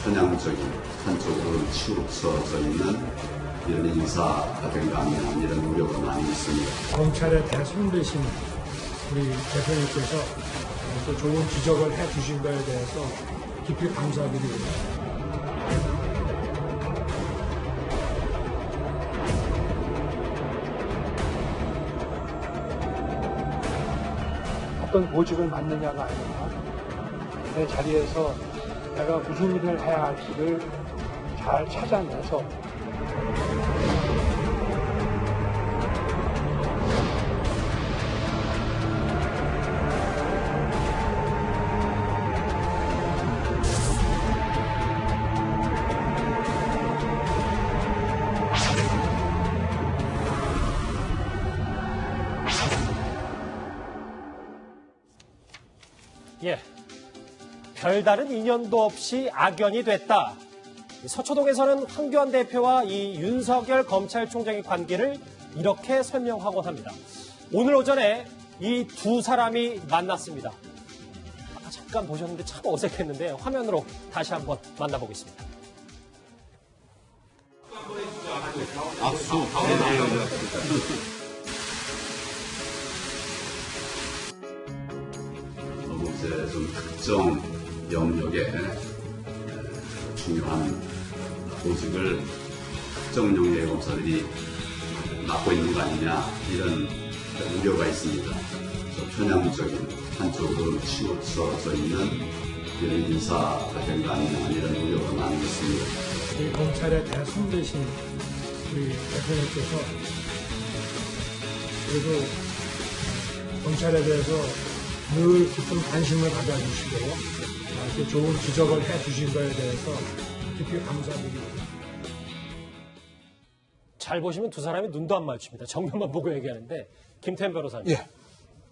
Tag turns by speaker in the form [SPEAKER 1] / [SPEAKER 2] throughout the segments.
[SPEAKER 1] 편향적인 한쪽으로 치우쳐져 있는 이런 인사가 된 거 아니냐 이런 우려가 많이 있습니다.
[SPEAKER 2] 검찰의 대선배신 우리 대표님께서 또 좋은 지적을 해주신 거에 대해서 깊이 감사드립니다. 어떤 보직을 맡느냐가 아니라 내 자리에서 내가 무슨 일을 해야 할지를 잘 찾아내서
[SPEAKER 3] 예, 별다른 인연도 없이 악연이 됐다. 서초동에서는 황교안 대표와 이 윤석열 검찰총장의 관계를 이렇게 설명하곤 합니다. 오늘 오전에 이 두 사람이 만났습니다. 아까 잠깐 보셨는데 참 어색했는데 화면으로 다시 한번 만나보겠습니다.
[SPEAKER 1] 악수. 너무 이제 좀 특정 영역에 중요한 보직을 특정 영역의 검사들이 맡고 있는 거 아니냐 이런 우려가 있습니다. 편향적인 한쪽으로 치우쳐져 있는 이런 인사가 된 거 아니냐 이런 우려가 많이 있습니다.
[SPEAKER 2] 이 검찰의 대선배신 우리 대표님께서 그래도 검찰에 대해서 늘 깊은 관심을 가져주시고 이렇게 좋은 지적을 해주신 거에 대해서 깊이 감사드립니다.
[SPEAKER 3] 잘 보시면 두 사람이 눈도 안 마주칩니다. 정면만 보고 얘기하는데 김태현 변호사님.
[SPEAKER 4] 예.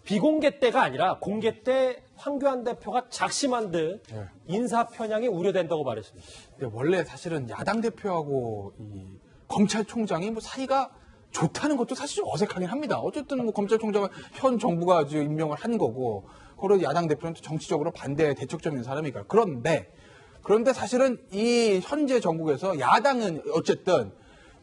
[SPEAKER 3] 비공개 때가 아니라 공개 때 황교안 대표가 작심한 듯 인사 편향이 우려된다고 말했습니다.
[SPEAKER 4] 원래 사실은 야당 대표하고 이 검찰총장이 뭐 사이가 좋다는 것도 사실 좀 어색하긴 합니다. 어쨌든 뭐 검찰총장은 현 정부가 지금 임명을 한 거고, 그리고 야당 대표는 정치적으로 반대 대척점인 사람이니까. 그런데 사실은 이 현재 정국에서 야당은 어쨌든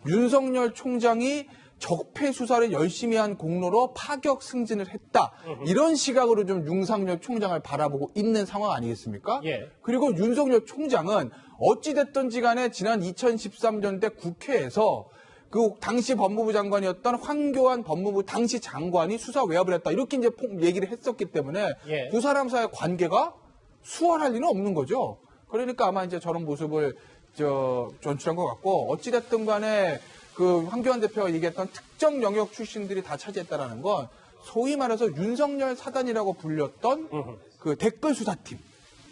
[SPEAKER 4] 윤석열 총장이 적폐 수사를 열심히 한 공로로 파격 승진을 했다. 이런 시각으로 좀 윤석열 총장을 바라보고 있는 상황 아니겠습니까?
[SPEAKER 3] 예.
[SPEAKER 4] 그리고 윤석열 총장은 어찌됐든지 간에 지난 2013년대 국회에서 그 당시 법무부 장관이었던 황교안 법무부 당시 장관이 수사 외압을 했다. 이렇게 이제 얘기를 했었기 때문에
[SPEAKER 3] 예.
[SPEAKER 4] 두 사람 사이의 관계가 수월할 리는 없는 거죠. 그러니까 아마 이제 저런 모습을 전출한 것 같고, 어찌됐든 간에 그 황교안 대표가 얘기했던 특정 영역 출신들이 다 차지했다라는 건 소위 말해서 윤석열 사단이라고 불렸던 그 댓글 수사팀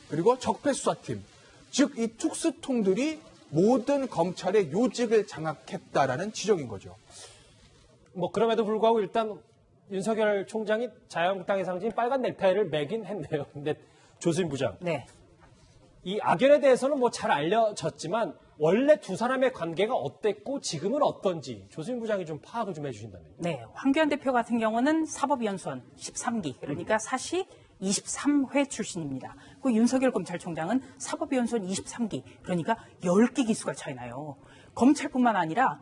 [SPEAKER 4] 그리고 적폐 수사팀, 즉 이 특수통들이 모든 검찰의 요직을 장악했다라는 지적인 거죠.
[SPEAKER 3] 뭐 그럼에도 불구하고 일단 윤석열 총장이 자유한국당의 상징 빨간 넥타이를 매긴 했네요. 근데 조수인 부장.
[SPEAKER 5] 네.
[SPEAKER 3] 이 악연에 대해서는 뭐 잘 알려졌지만 원래 두 사람의 관계가 어땠고 지금은 어떤지 조수인 부장이 좀 파악을 좀 해주신다면요.
[SPEAKER 5] 네. 황교안 대표 같은 경우는 사법연수원 13기, 그러니까 사시 23회 출신입니다. 그 윤석열 검찰총장은 사법연수원 23기, 그러니까 10기 기수가 차이 나요. 검찰뿐만 아니라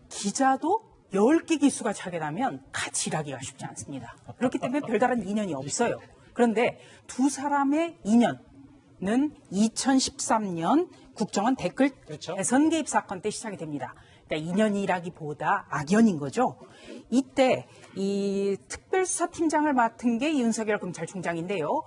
[SPEAKER 5] 기자도 10기 기수가 차게 나면 같이 일하기가 쉽지 않습니다. 그렇기 때문에 별다른 인연이 없어요. 그런데 두 사람의 인연은 2013년 국정원 댓글
[SPEAKER 3] 그렇죠.
[SPEAKER 5] 대선 개입 사건 때 시작이 됩니다. 그러니까 인연이라기보다 악연인 거죠. 이때 이 특별수사팀장을 맡은 게 윤석열 검찰총장인데요.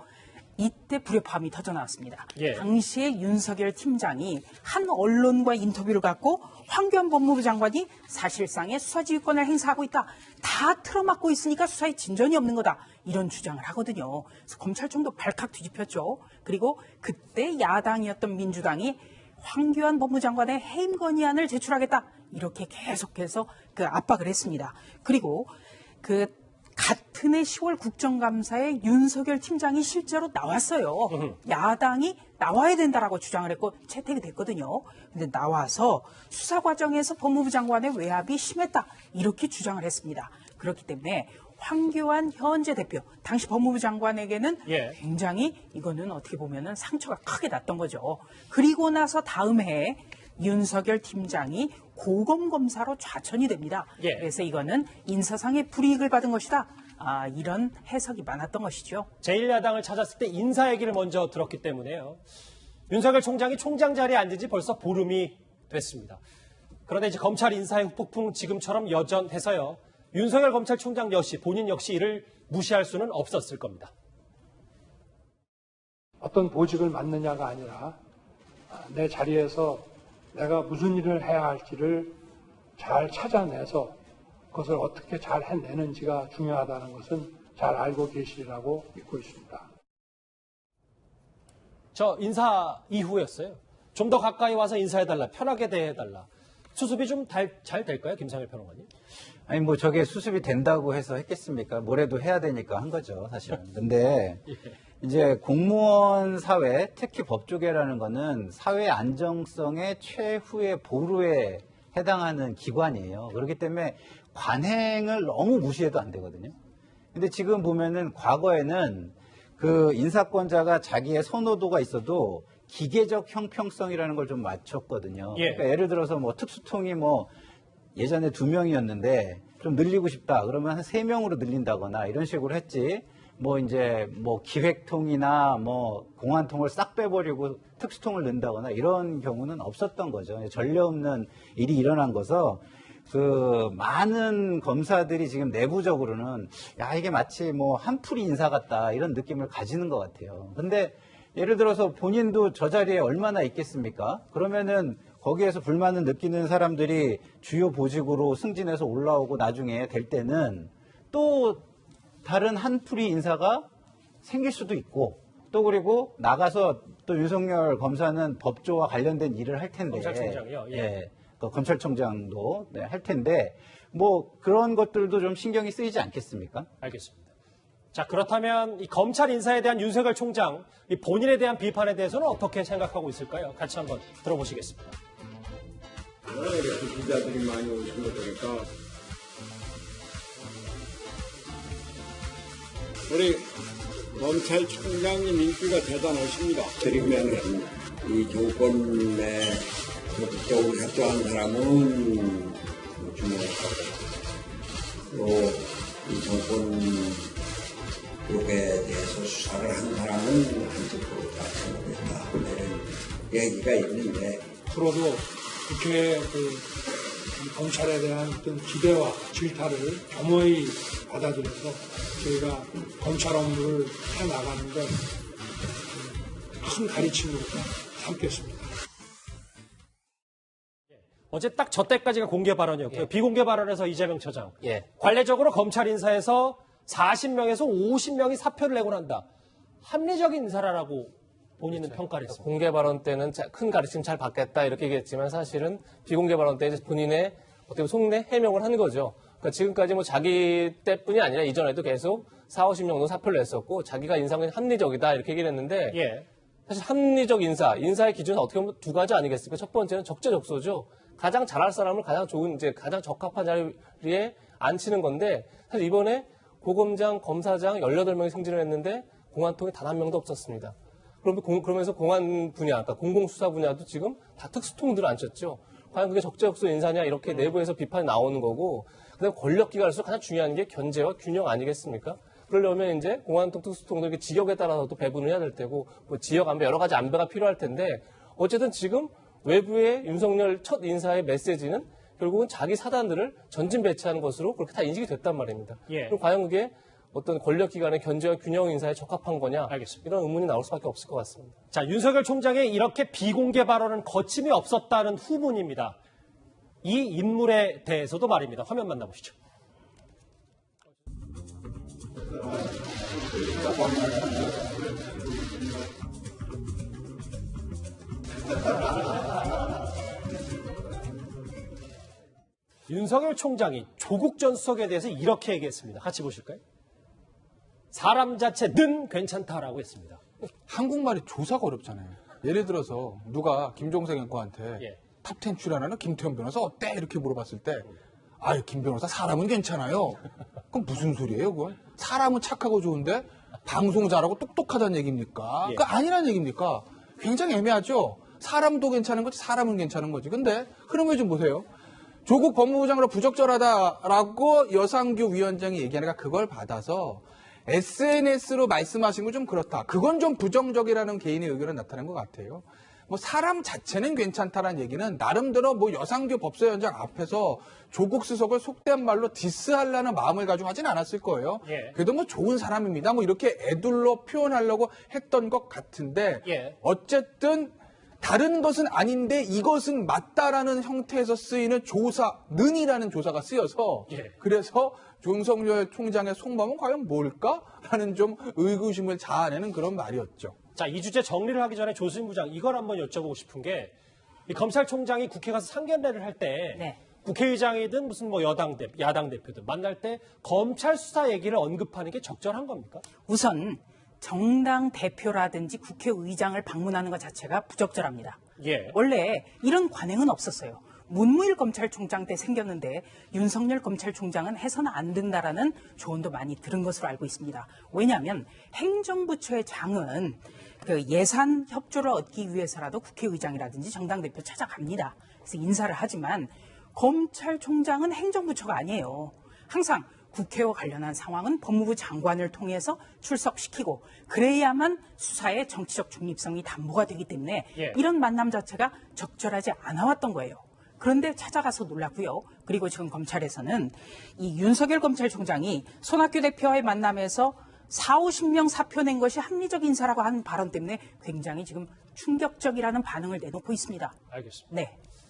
[SPEAKER 5] 이때 불협화음이 터져나왔습니다.
[SPEAKER 3] 예.
[SPEAKER 5] 당시에 윤석열 팀장이 한 언론과 인터뷰를 갖고 황교안 법무부 장관이 사실상의 수사지휘권을 행사하고 있다. 다 틀어막고 있으니까 수사에 진전이 없는 거다. 이런 주장을 하거든요. 그래서 검찰청도 발칵 뒤집혔죠. 그리고 그때 야당이었던 민주당이 황교안 법무장관의 해임 건의안을 제출하겠다. 이렇게 계속해서 그 압박을 했습니다. 그리고 그 같은 해 10월 국정감사에 윤석열 팀장이 실제로 나왔어요. 야당이 나와야 된다라고 주장을 했고 채택이 됐거든요. 근데 나와서 수사 과정에서 법무부 장관의 외압이 심했다. 이렇게 주장을 했습니다. 그렇기 때문에 황교안 현재 대표, 당시 법무부 장관에게는
[SPEAKER 3] 예.
[SPEAKER 5] 굉장히 이거는 어떻게 보면은 상처가 크게 났던 거죠. 그리고 나서 다음 해에 윤석열 팀장이 고검검사로 좌천이 됩니다.
[SPEAKER 3] 예.
[SPEAKER 5] 그래서 이거는 인사상의 불이익을 받은 것이다. 이런 해석이 많았던 것이죠.
[SPEAKER 3] 제1야당을 찾았을 때 인사 얘기를 먼저 들었기 때문에요. 윤석열 총장이 총장 자리에 앉은 지 벌써 보름이 됐습니다. 그런데 이제 검찰 인사의 후폭풍 지금처럼 여전해서요. 윤석열 검찰총장 본인 역시 이를 무시할 수는 없었을 겁니다.
[SPEAKER 2] 어떤 보직을 맡느냐가 아니라 내 자리에서 내가 무슨 일을 해야 할지를 잘 찾아내서 그것을 어떻게 잘 해내는지가 중요하다는 것은 잘 알고 계시리라고 믿고 있습니다.
[SPEAKER 3] 저 인사 이후였어요. 좀 더 가까이 와서 인사해달라. 편하게 대해달라. 수습이 좀 잘 될까요? 김상일 평론가님?
[SPEAKER 6] 아니 뭐 저게 수습이 된다고 해서 했겠습니까? 뭐래도 해야 되니까 한 거죠, 사실은. 근데 이제 공무원 사회, 특히 법조계라는 거는 사회 안정성의 최후의 보루에 해당하는 기관이에요. 그렇기 때문에 관행을 너무 무시해도 안 되거든요. 근데 지금 보면은 과거에는 그 인사권자가 자기의 선호도가 있어도 기계적 형평성이라는 걸 좀 맞췄거든요.
[SPEAKER 3] 예.
[SPEAKER 6] 그러니까 예를 들어서 뭐 특수통이 뭐 예전에 2명이었는데 좀 늘리고 싶다. 그러면 한 3명으로 늘린다거나 이런 식으로 했지. 뭐 이제 뭐 기획통이나 뭐 공안통을 싹 빼버리고 특수통을 넣는다거나 이런 경우는 없었던 거죠. 전례 없는 일이 일어난 거서 그 많은 검사들이 지금 내부적으로는 야 이게 마치 뭐 한풀이 인사 같다 이런 느낌을 가지는 것 같아요. 근데 예를 들어서 본인도 저 자리에 얼마나 있겠습니까? 그러면은 거기에서 불만을 느끼는 사람들이 주요 보직으로 승진해서 올라오고 나중에 될 때는 또 다른 한풀이 인사가 생길 수도 있고 또 그리고 나가서 또 윤석열 검사는 법조와 관련된 일을 할 텐데
[SPEAKER 3] 검찰총장이요? 예.
[SPEAKER 6] 예. 또 검찰총장도 네, 할 텐데 뭐 그런 것들도 좀 신경이 쓰이지 않겠습니까?
[SPEAKER 3] 알겠습니다. 자, 그렇다면 이 검찰 인사에 대한 윤석열 총장, 이 본인에 대한 비판에 대해서는 어떻게 생각하고 있을까요? 같이 한번 들어보시겠습니다.
[SPEAKER 7] 이렇게 기자들이 많이 오신 거 보니까 우리 검찰총장님 인기가 대단하십니다. 그러면 이 조건에 적극적으로 협조한 사람은 주목하고 또 이 조건 쪽에 대해서 수사를 한 사람은 한쪽으로 따져보겠다 이런 얘기가 있는데
[SPEAKER 2] 앞으로도 국회의 검찰에 대한 어떤 기대와 질타를 겸허히 받아들여서 저희가 검찰 업무를 해나가는데 큰 가르침으로 삼겠습니다.
[SPEAKER 3] 어제 딱 저 때까지가 공개 발언이었고요. 비공개 발언에서 이재명 처장.
[SPEAKER 6] 예.
[SPEAKER 3] 관례적으로 검찰 인사에서 40명에서 50명이 사표를 내고 난다. 합리적인 인사라고 본인은 평가를 했습니다.
[SPEAKER 8] 공개 발언 때는 큰 가르침 잘 받겠다 이렇게 얘기했지만 사실은 비공개 발언 때 본인의 어떻게 속내 해명을 한 거죠. 그러니까 지금까지 뭐 자기 때뿐이 아니라 이전에도 계속 40, 50명 정도 사표를 냈었고 자기가 인사는 합리적이다 이렇게 얘기를 했는데
[SPEAKER 3] 예.
[SPEAKER 8] 사실 합리적 인사의 기준은 어떻게 보면 두 가지 아니겠습니까? 첫 번째는 적재적소죠. 가장 잘할 사람을 가장 좋은 가장 적합한 자리에 앉히는 건데 사실 이번에 고검장, 검사장 18명이 승진을 했는데 공안통에 단 한 명도 없었습니다. 그러면서 공안 분야, 그러니까 공공수사 분야도 지금 다 특수통들을 앉혔죠. 과연 그게 적재적소 인사냐 이렇게 내부에서 비판이 나오는 거고 그다음에 권력기관에서 가장 중요한 게 견제와 균형 아니겠습니까? 그러려면 이제 공안통, 특수통들 지역에 따라서도 배분을 해야 될 테고 뭐 지역 안배 여러 가지 안배가 필요할 텐데 어쨌든 지금 외부의 윤석열 첫 인사의 메시지는 결국은 자기 사단들을 전진 배치하는 것으로 그렇게 다 인식이 됐단 말입니다.
[SPEAKER 3] 예.
[SPEAKER 8] 그럼 과연 그게 어떤 권력기관의 견제와 균형 인사에 적합한 거냐?
[SPEAKER 3] 알겠습니다.
[SPEAKER 8] 이런 의문이 나올 수밖에 없을 것 같습니다.
[SPEAKER 3] 자, 윤석열 총장의 이렇게 비공개 발언은 거침이 없었다는 후문입니다. 이 인물에 대해서도 말입니다. 화면 만나보시죠. 윤석열 총장이 조국 전 수석에 대해서 이렇게 얘기했습니다. 같이 보실까요? 사람 자체는 괜찮다라고 했습니다.
[SPEAKER 4] 한국말이 조사가 어렵잖아요. 예를 들어서 누가 김종석 앵커한테
[SPEAKER 3] 예.
[SPEAKER 4] 탑10 출연하는 김태현 변호사 어때? 이렇게 물어봤을 때 아유 김 변호사 사람은 괜찮아요. 그럼 무슨 소리예요, 그건? 사람은 착하고 좋은데 방송 잘하고 똑똑하다는 얘기입니까?
[SPEAKER 3] 예.
[SPEAKER 4] 그 아니라는 얘기입니까? 굉장히 애매하죠. 사람도 괜찮은 거지, 사람은 괜찮은 거지. 근데 그런 거 좀 보세요. 조국 법무부 장관으로 부적절하다라고 여상규 위원장이 얘기하니까 그걸 받아서 SNS로 말씀하신 건 좀 그렇다. 그건 좀 부정적이라는 개인의 의견을 나타낸 것 같아요. 뭐 사람 자체는 괜찮다라는 얘기는 나름대로 뭐 여상규 법사위원장 앞에서 조국 수석을 속된 말로 디스하려는 마음을 가지고 하진 않았을 거예요.
[SPEAKER 3] 예.
[SPEAKER 4] 그래도 뭐 좋은 사람입니다. 뭐 이렇게 애둘러 표현하려고 했던 것 같은데
[SPEAKER 3] 예.
[SPEAKER 4] 어쨌든 다른 것은 아닌데 이것은 맞다라는 형태에서 쓰이는 조사는이라는 조사가 쓰여서
[SPEAKER 3] 예.
[SPEAKER 4] 그래서 윤석열 총장의 속마음은 과연 뭘까라는 좀 의구심을 자아내는 그런 말이었죠.
[SPEAKER 3] 자, 이 주제 정리를 하기 전에 조수진 부장 이걸 한번 여쭤보고 싶은 게 이 검찰총장이 국회 가서 상견례를 할 때
[SPEAKER 5] 네.
[SPEAKER 3] 국회의장이든 무슨 뭐 야당 대표든 만날 때 검찰 수사 얘기를 언급하는 게 적절한 겁니까?
[SPEAKER 5] 우선 정당 대표라든지 국회의장을 방문하는 것 자체가 부적절합니다.
[SPEAKER 3] 예.
[SPEAKER 5] 원래 이런 관행은 없었어요. 문무일 검찰총장 때 생겼는데 윤석열 검찰총장은 해서는 안 된다라는 조언도 많이 들은 것으로 알고 있습니다. 왜냐하면 행정부처의 장은 그 예산 협조를 얻기 위해서라도 국회의장이라든지 정당 대표 찾아갑니다. 그래서 인사를 하지만 검찰총장은 행정부처가 아니에요. 항상 국회와 관련한 상황은 법무부 장관을 통해서 출석시키고 그래야만 수사의 정치적 중립성이 담보가 되기 때문에
[SPEAKER 3] 예.
[SPEAKER 5] 이런 만남 자체가 적절하지 않아 왔던 거예요. 그런데 찾아가서 놀랐고요. 그리고 지금 검찰에서는 이 윤석열 검찰총장이 손학규 대표와의 만남에서 40-50명 사표 낸 것이 합리적 인사라고 하는 발언 때문에 굉장히 지금 충격적이라는 반응을 내놓고 있습니다.
[SPEAKER 3] 알겠습니다.
[SPEAKER 5] 네.